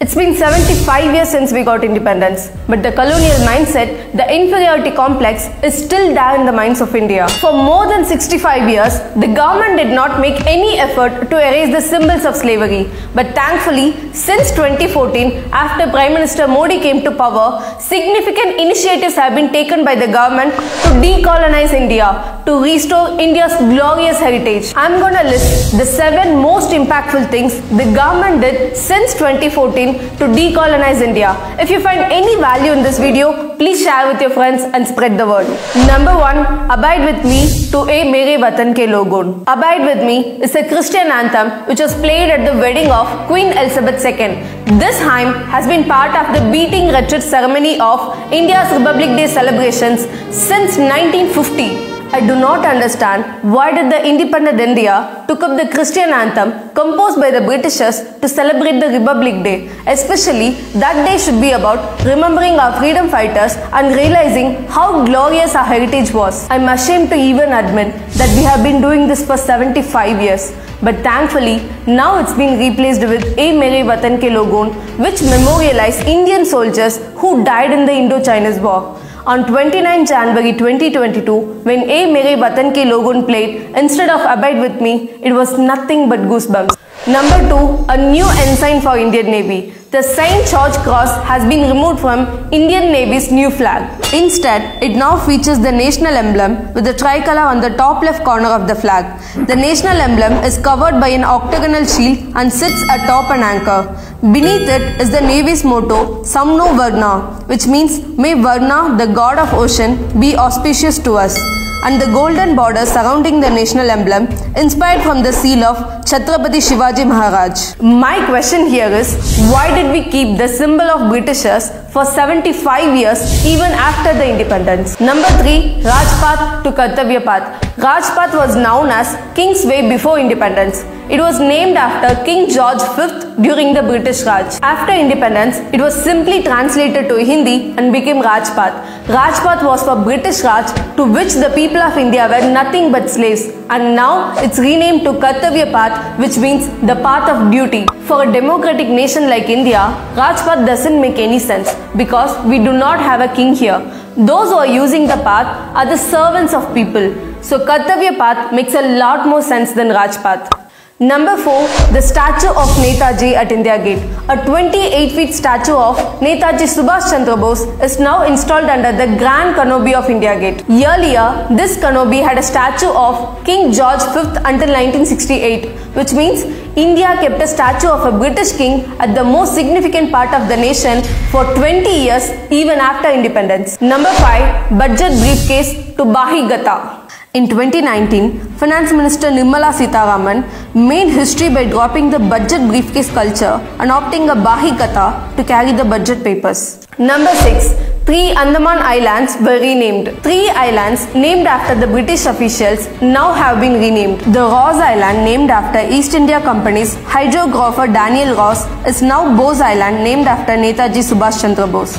It's been 75 years since we got independence, but the colonial mindset, the inferiority complex, is still there in the minds of India. For more than 65 years, the government did not make any effort to erase the symbols of slavery. But thankfully, since 2014, after Prime Minister Modi came to power, significant initiatives have been taken by the government to decolonize India, to restore India's glorious heritage. I'm gonna list the 7 most impactful things the government did since 2014 to decolonize India. If you find any value in this video, please share with your friends and spread the word. Number 1. Abide with me to A Mere Watan Ke Logon. Abide with me is a Christian anthem which was played at the wedding of Queen Elizabeth II. This hymn has been part of the beating retreat ceremony of India's Republic Day celebrations since 1950. I do not understand why did the independent India took up the Christian anthem composed by the Britishers to celebrate the Republic Day. Especially that day should be about remembering our freedom fighters and realizing how glorious our heritage was. I'm ashamed to even admit that we have been doing this for 75 years. But thankfully, now it's being replaced with A Mere Watan Ke Logon, which memorialized Indian soldiers who died in the Indo-Chinese War. On 29 January 2022, when A Mere Watan Ke Logon played instead of Abide With Me, it was nothing but goosebumps. Number 2. A new ensign for Indian Navy. The St. George Cross has been removed from Indian Navy's new flag. Instead, it now features the national emblem with the tricolour on the top left corner of the flag. The national emblem is covered by an octagonal shield and sits atop an anchor. Beneath it is the Navy's motto, Samno Varna, which means, may Varna, the god of ocean, be auspicious to us, and the golden border surrounding the national emblem, inspired from the seal of Chhatrapati Shivaji Maharaj. My question here is, why did we keep the symbol of Britishers for 75 years even after the independence? Number 3. Rajpath to Kartavya Path. Rajpath was known as King's Way before independence. It was named after King George V during the British Raj. After independence, it was simply translated to Hindi and became Rajpath. Rajpath was for British Raj, to which the people of India were nothing but slaves, and now it's renamed to Kartavya Path, which means the path of duty. For a democratic nation like India, Rajpath doesn't make any sense because we do not have a king here. Those who are using the path are the servants of people. So Kartavya Path makes a lot more sense than Rajpath. Number 4. The statue of Netaji at India Gate. A 28-feet statue of Netaji Subhash Chandra Bose is now installed under the Grand Canopy of India Gate. Earlier, this canopy had a statue of King George V until 1968, which means India kept a statue of a British king at the most significant part of the nation for 20 years even after independence. Number 5. Budget briefcase to Bahi Gata. In 2019, Finance Minister Nirmala Sitharaman made history by dropping the budget briefcase culture and opting a Bahi Gata to carry the budget papers. Number 6. 3 Andaman Islands were renamed. 3 islands named after the British officials now have been renamed. The Ross Island, named after East India Company's hydrographer Daniel Ross, is now Bose Island, named after Netaji Subhash Chandra Bose.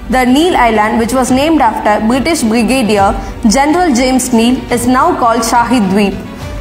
The Neil Island, which was named after British Brigadier General James Neil, is now called Shahid Dweep.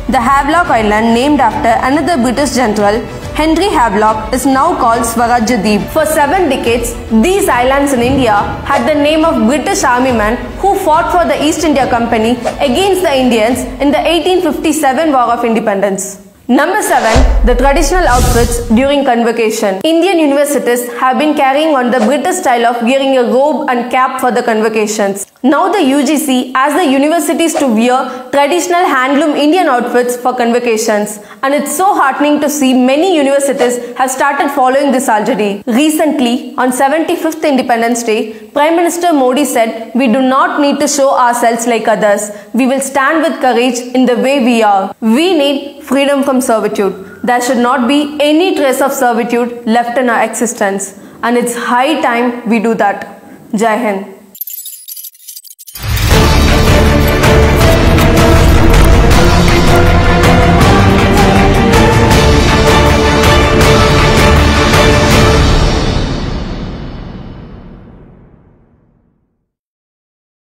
The Havelock Island, named after another British general, Henry Havelock, is now called Swarajya Deep. For 7 decades, these islands in India had the name of British army men who fought for the East India Company against the Indians in the 1857 War of Independence. Number 7. The traditional outfits during convocation. Indian universities have been carrying on the British style of wearing a robe and cap for the convocations. Now the UGC asks the universities to wear traditional handloom Indian outfits for convocations, and it's so heartening to see many universities have started following this already. Recently, on 75th Independence Day, Prime Minister Modi said, "We do not need to show ourselves like others. We will stand with courage in the way we are. We need freedom from servitude. There should not be any trace of servitude left in our existence, and it's high time we do that." Jai Hind.